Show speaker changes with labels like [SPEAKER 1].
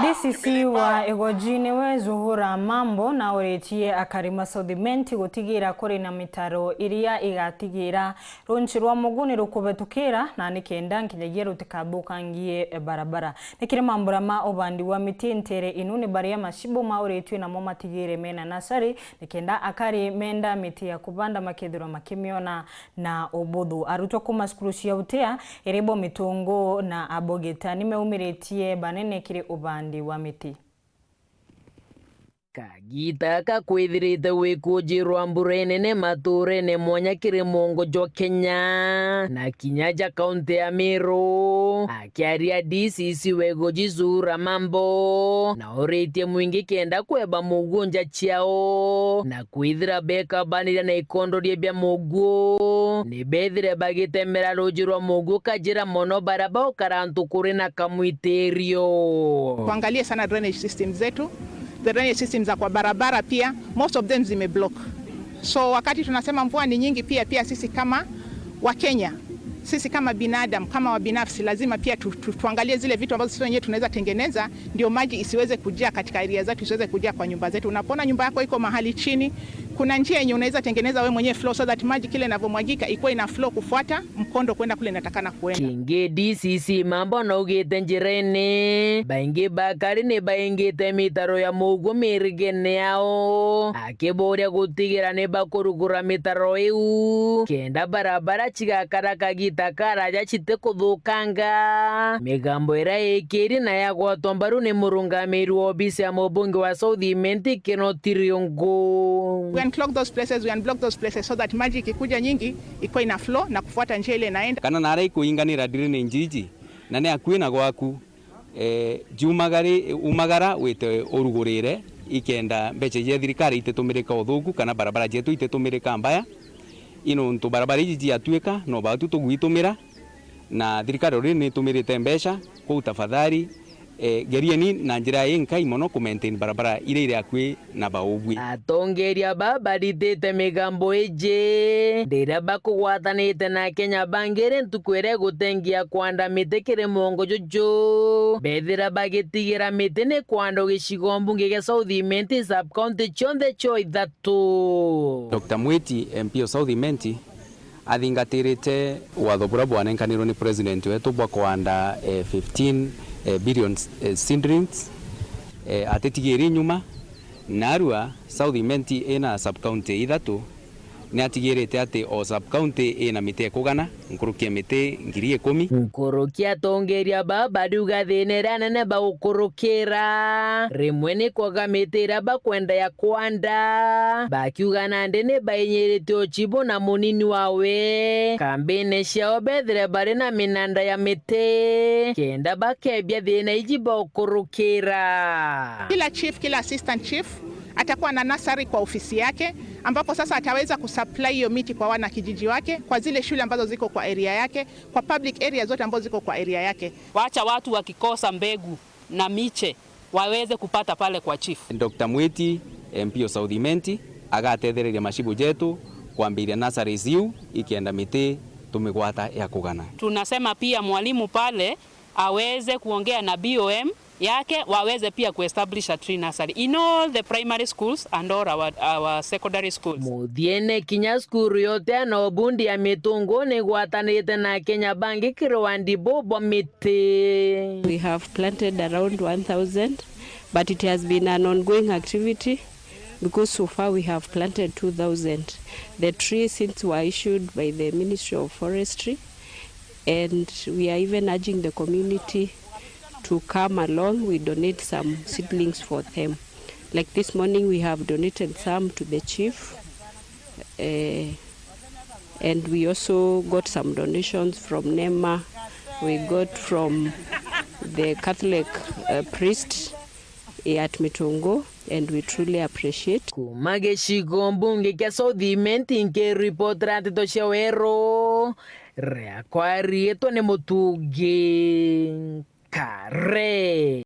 [SPEAKER 1] DCC wa egojine we Zuhura Mambo na oretie AKARI masothimenti gutigira kuri na mitaro iria igatigira runchi rwa muguni rukubetukira na nikenda nkinyagia rutikabukangie barabara nikire mambura ma obandi wa mitintere inuni baria mashibo ma oretwe na momatigire mena nasari nikenda AKARI menda miti ya kubanda makethiro makimiona na obudhu arutwa kuma skulu cia utea erebo mitungo na abogeta nimeumiretie banene kire obandi wa miti
[SPEAKER 2] kagita kakwithirite wikujirwa mburene maturene monya kirimongo jo Kenya na kinyaja kaunti ya Meru akiaria DCC wegoji Zuhura Mambo na oretie mwingi kenda kweba mugunja chiao na kwithira beka banira na ikondorie bya MUUGU ni bethire bagitemera rujirwa MUUGU kajira mono baraba okarantu kuri na kamwiterio.
[SPEAKER 3] Kuangalia sana drainage system zetu. The drainage systems za kwa barabara pia most of them zimeblock. So wakati tunasema mvua ni nyingi pia sisi kama wa Kenya, sisi kama binadamu, kama wabinafsi lazima pia tuangalie zile vitu ambazo sisi wenyewe tunaweza tengeneza ndio maji isiweze kujaa katika area zetu, isiweze kujaa kwa nyumba zetu. Unapoona nyumba yako iko mahali chini, kuna njia yenye unaweza tengeneza wewe mwenyewe flow so that maji kile inavyomwagika iko ina flow kufuata mkondo kwenda kule inatakana kuenda.
[SPEAKER 2] Kinge DCC Mambo na ugete njirene baingi bakari ne baingite mitaro ya MUUGU mirigene yao akeboria gutigira ne bakurugura mitaro eu kenda barabara chigakara kagita karaja chite kuthukanga migambo ira ekeri na ya gwatombaru ne murungamiri wa obisi ya mubunge wa South IMENTI Kinotiriongo.
[SPEAKER 3] We unclog those places, we unblock those places so that maji ikikuja nyingi iko ina flow na kufuata njia ile inaenda.
[SPEAKER 4] Kana nare kuinganira drainage njiji na ne akuina gwaku umagara wete orugurire ikenda mbeche je thirikari itetumirika uthuku kana barabara jetu itetumirika mbaya ino ntu barabara iji atuika no batu tugwitumira na thirikari uri ni tumirite mbecha kwa tafadhali gerieni na njira yenkai mono ku maintain barabara ile akwi na baubwi
[SPEAKER 2] atongeria baba ditete migambo eje ndira bakugwatanite na Kenya bangere ntukwere gutengia kwanda mitekere mongo jojo bethira bagitigira mitene kwanda gicigo mbunge ge South IMENTI sub county chonde cho ithatu.
[SPEAKER 4] Dr. Mwiti MP South IMENTI athingatirite watho bura bwanenkanirwo ni president wetu bwa kwanda 15 billion syndromes atetigiri nyuma narua South IMENTI ina sub county ithatu ni atigirite ati o sub county ina mite kugana nkurukia mite 10,000
[SPEAKER 2] nkurukia tongeria baba duga thinera nene ba ukurukira rimwe ni kwaga mitira ba kwenda ya kwanda bakiugana ndene bainyerete ochibo na munini wawe kambene ciao bethire bari na minanda ya mite kenda bakebia thina iji ba ukurukira.
[SPEAKER 3] Kila chief, kila assistant chief atakuwa na nasari kwa ofisi yake ambapo sasa ataweza kusupply hiyo miti kwa wana kijiji wake, kwa zile shule ambazo ziko kwa area yake, kwa public area zote ambazo ziko kwa area yake.
[SPEAKER 5] Wacha watu wakikosa mbegu na miche waweze kupata pale kwa chief.
[SPEAKER 4] Dr. Mwiti MP South IMENTI agatethereria mashibu jetu kuambiria nasari ziu ikienda miti tumigwata ya kugana.
[SPEAKER 5] Tunasema pia mwalimu pale aweze kuongea na BOM yake waweze pia kuestablish a tree nursery in all the primary schools and all our secondary schools.
[SPEAKER 2] Muthiene kinya skuru yote na obundi ya mitungo ni gwatanite na Kenya bangi kirwandi bobo miti.
[SPEAKER 6] We have planted around 1,000 but it has been an ongoing activity because so far we have planted 2,000. The trees since were issued by the Ministry of Forestry and we are even urging the community to come along. We donate some seedlings for them. Like this morning we have donated some to the chief and we also got some donations from NEMA. We got from the Catholic priest at Mitungo and we truly appreciate.
[SPEAKER 2] Kumage shigo mbunge kia South IMENTI nke report ratito shawero rea kwa rieto ne mutuge kare.